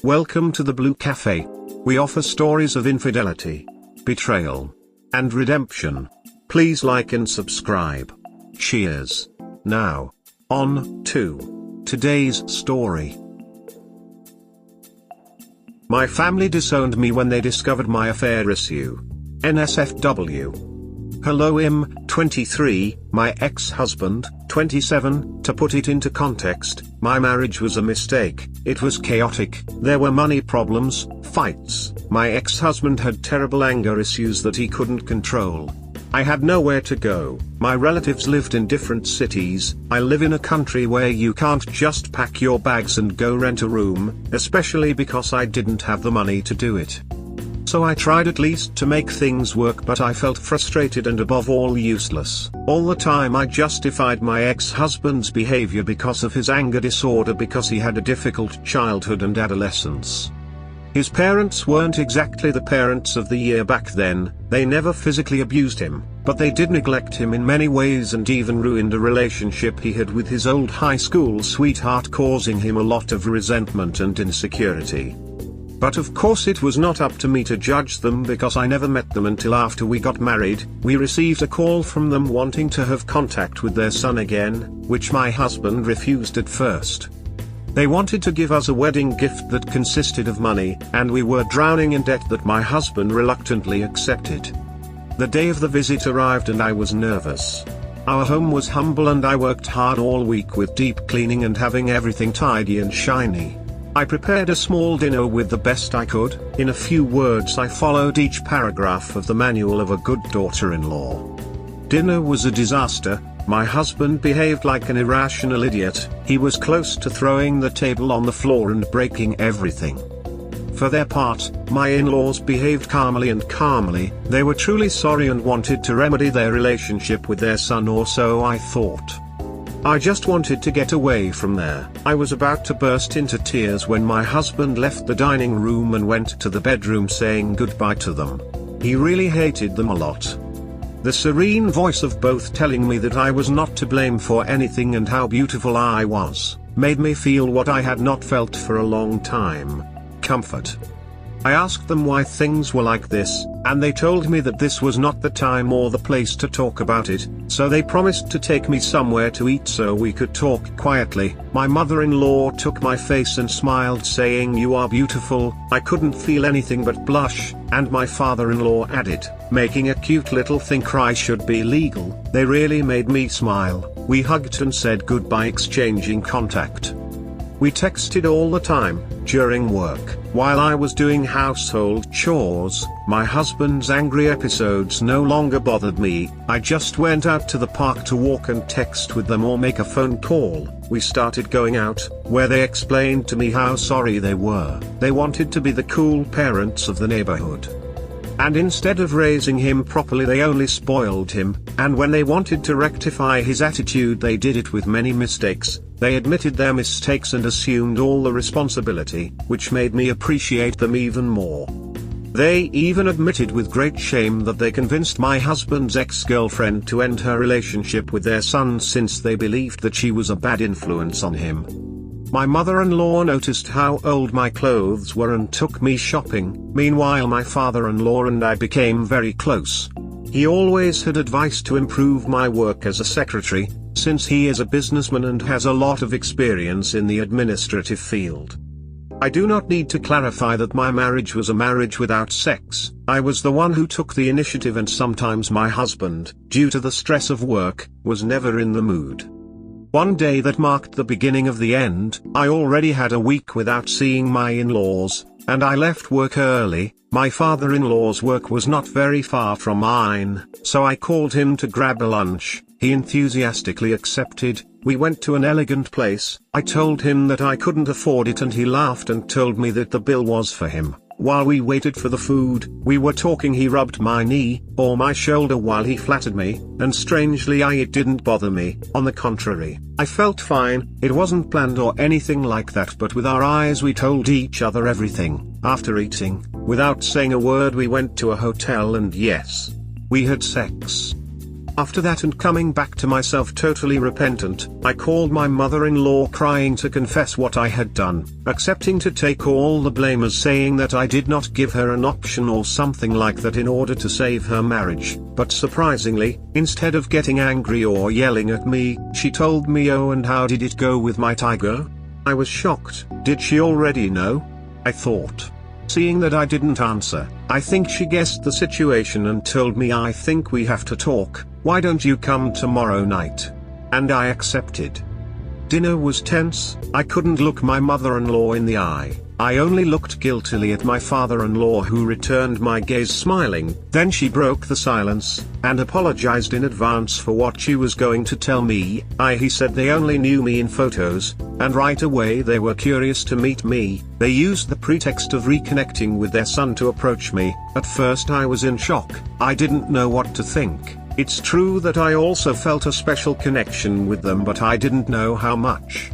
Welcome to the Blue Cafe. We offer stories of infidelity, betrayal, and redemption. Please like and subscribe. Cheers. Now, on to today's story. My family disowned me when they discovered my affair issue. NSFW. Hello, 23, my ex-husband, 27. To put it into context, my marriage was a mistake. It was chaotic. There were money problems, fights. My ex-husband had terrible anger issues that he couldn't control. I had nowhere to go. My relatives lived in different cities. I live in a country where you can't just pack your bags and go rent a room, especially because I didn't have the money to do it. So I tried at least to make things work, but I felt frustrated and above all useless. All the time I justified my ex-husband's behavior because of his anger disorder, because he had a difficult childhood and adolescence. His parents weren't exactly the parents of the year back then. They never physically abused him, but they did neglect him in many ways and even ruined a relationship he had with his old high school sweetheart, causing him a lot of resentment and insecurity. But of course it was not up to me to judge them because I never met them until after we got married. We received a call from them wanting to have contact with their son again, which my husband refused at first. They wanted to give us a wedding gift that consisted of money, and we were drowning in debt that my husband reluctantly accepted. The day of the visit arrived and I was nervous. Our home was humble and I worked hard all week with deep cleaning and having everything tidy and shiny. I prepared a small dinner with the best I could. In a few words, I followed each paragraph of the manual of a good daughter-in-law. Dinner was a disaster. My husband behaved like an irrational idiot. He was close to throwing the table on the floor and breaking everything. For their part, my in-laws behaved calmly. They were truly sorry and wanted to remedy their relationship with their son, or so I thought. I just wanted to get away from there. I was about to burst into tears when my husband left the dining room and went to the bedroom saying goodbye to them. He really hated them a lot. The serene voice of both telling me that I was not to blame for anything and how beautiful I was, made me feel what I had not felt for a long time: comfort. I asked them why things were like this, and they told me that this was not the time or the place to talk about it, so they promised to take me somewhere to eat so we could talk quietly. My mother-in-law took my face and smiled, saying, "You are beautiful." I couldn't feel anything but blush, and my father-in-law added, making a cute little thing cry should be legal. They really made me smile. We hugged and said goodbye, exchanging contact. We texted all the time, during work, while I was doing household chores. My husband's angry episodes no longer bothered me. I just went out to the park to walk and text with them or make a phone call. We started going out, where they explained to me how sorry they were. They wanted to be the cool parents of the neighborhood. And instead of raising him properly, they only spoiled him, and when they wanted to rectify his attitude, they did it with many mistakes. They admitted their mistakes and assumed all the responsibility, which made me appreciate them even more. They even admitted with great shame that they convinced my husband's ex-girlfriend to end her relationship with their son since they believed that she was a bad influence on him. My mother-in-law noticed how old my clothes were and took me shopping. Meanwhile, my father-in-law and I became very close. He always had advice to improve my work as a secretary, since he is a businessman and has a lot of experience in the administrative field. I do not need to clarify that my marriage was a marriage without sex. I was the one who took the initiative, and sometimes my husband, due to the stress of work, was never in the mood. One day that marked the beginning of the end. I already had a week without seeing my in-laws, and I left work early. My father-in-law's work was not very far from mine, so I called him to grab a lunch. He enthusiastically accepted. We went to an elegant place. I told him that I couldn't afford it and he laughed and told me that the bill was for him. While we waited for the food, we were talking. He rubbed my knee, or my shoulder, while he flattered me, and strangely it didn't bother me. On the contrary, I felt fine. It wasn't planned or anything like that, but with our eyes we told each other everything. After eating, without saying a word, we went to a hotel and yes, we had sex. After that and coming back to myself totally repentant, I called my mother-in-law crying to confess what I had done, accepting to take all the blame as saying that I did not give her an option or something like that in order to save her marriage. But surprisingly, instead of getting angry or yelling at me, she told me, "Oh, and how did it go with my tiger?" I was shocked. Did she already know? I thought. Seeing that I didn't answer, I think she guessed the situation and told me, "I think we have to talk. Why don't you come tomorrow night?" And I accepted. Dinner was tense. I couldn't look my mother-in-law in the eye. I only looked guiltily at my father-in-law, who returned my gaze smiling. Then she broke the silence, and apologized in advance for what she was going to tell me. He said they only knew me in photos, and right away they were curious to meet me. They used the pretext of reconnecting with their son to approach me. At first I was in shock. I didn't know what to think. It's true that I also felt a special connection with them, but I didn't know how much.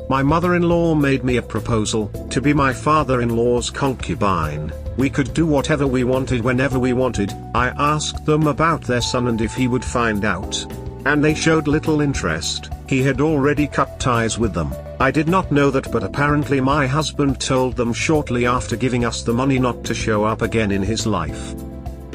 My mother-in-law made me a proposal, to be my father-in-law's concubine. We could do whatever we wanted whenever we wanted. I asked them about their son and if he would find out. And they showed little interest. He had already cut ties with them. I did not know that, but apparently my husband told them shortly after giving us the money not to show up again in his life.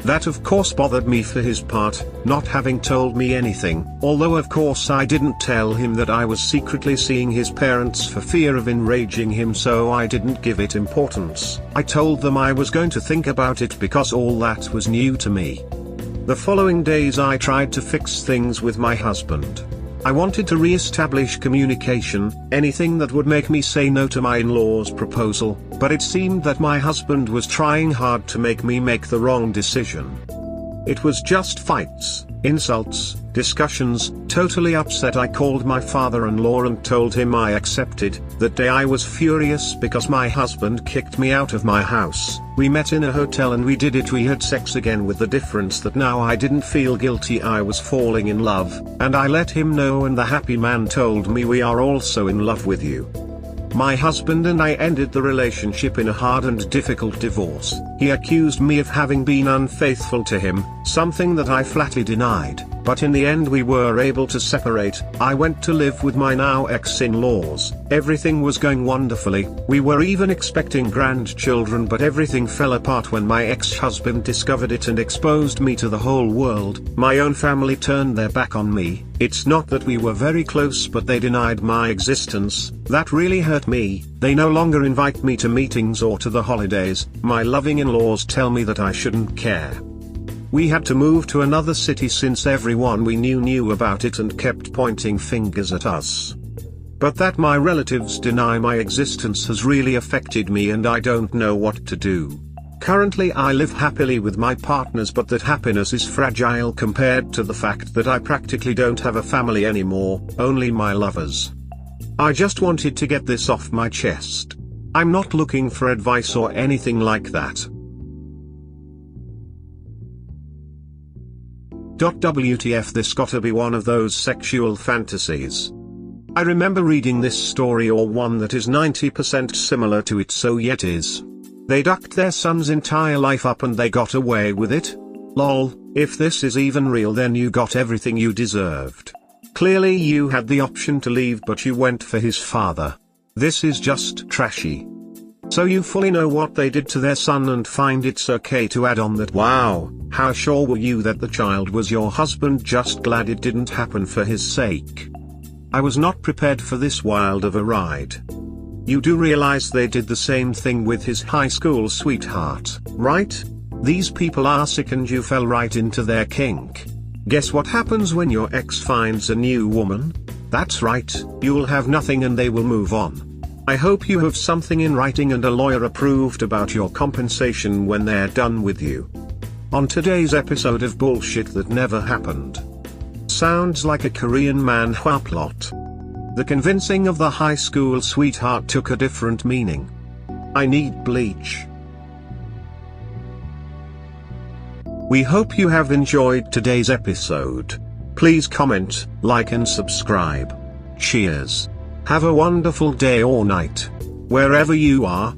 That of course bothered me for his part, not having told me anything, although of course I didn't tell him that I was secretly seeing his parents for fear of enraging him, so I didn't give it importance. I told them I was going to think about it because all that was new to me. The following days I tried to fix things with my husband. I wanted to re-establish communication, anything that would make me say no to my in-laws' proposal, but it seemed that my husband was trying hard to make me make the wrong decision. It was just fights, insults, discussions. Totally upset, I called my father-in-law and told him I accepted. That day I was furious because my husband kicked me out of my house. We met in a hotel and we had sex again, with the difference that now I didn't feel guilty, I was falling in love, and I let him know, and the happy man told me, "We are also in love with you." My husband and I ended the relationship in a hard and difficult divorce. He accused me of having been unfaithful to him, something that I flatly denied, but in the end we were able to separate. I went to live with my now ex-in-laws. Everything was going wonderfully. We were even expecting grandchildren, but everything fell apart when my ex-husband discovered it and exposed me to the whole world. My own family turned their back on me. It's not that we were very close, but they denied my existence. That really hurt me. They no longer invite me to meetings or to the holidays. My loving in-laws tell me that I shouldn't care. We had to move to another city since everyone we knew about it and kept pointing fingers at us. But that my relatives deny my existence has really affected me, and I don't know what to do. Currently I live happily with my partners, but that happiness is fragile compared to the fact that I practically don't have a family anymore, only my lovers. I just wanted to get this off my chest. I'm not looking for advice or anything like that. WTF, this gotta be one of those sexual fantasies. I remember reading this story, or one that is 90% similar to it, so yet is. They ducked their son's entire life up and they got away with it? Lol, if this is even real, then you got everything you deserved. Clearly you had the option to leave, but you went for his father. This is just trashy. So you fully know what they did to their son and find it's okay to add on that. Wow, how sure were you that the child was your husband? Just glad it didn't happen for his sake. I was not prepared for this wild of a ride. You do realize they did the same thing with his high school sweetheart, right? These people are sick and you fell right into their kink. Guess what happens when your ex finds a new woman? That's right, you'll have nothing and they will move on. I hope you have something in writing and a lawyer approved about your compensation when they're done with you. On today's episode of Bullshit That Never Happened. Sounds like a Korean manhwa plot. The convincing of the high school sweetheart took a different meaning. I need bleach. We hope you have enjoyed today's episode. Please comment, like and subscribe. Cheers. Have a wonderful day or night, wherever you are.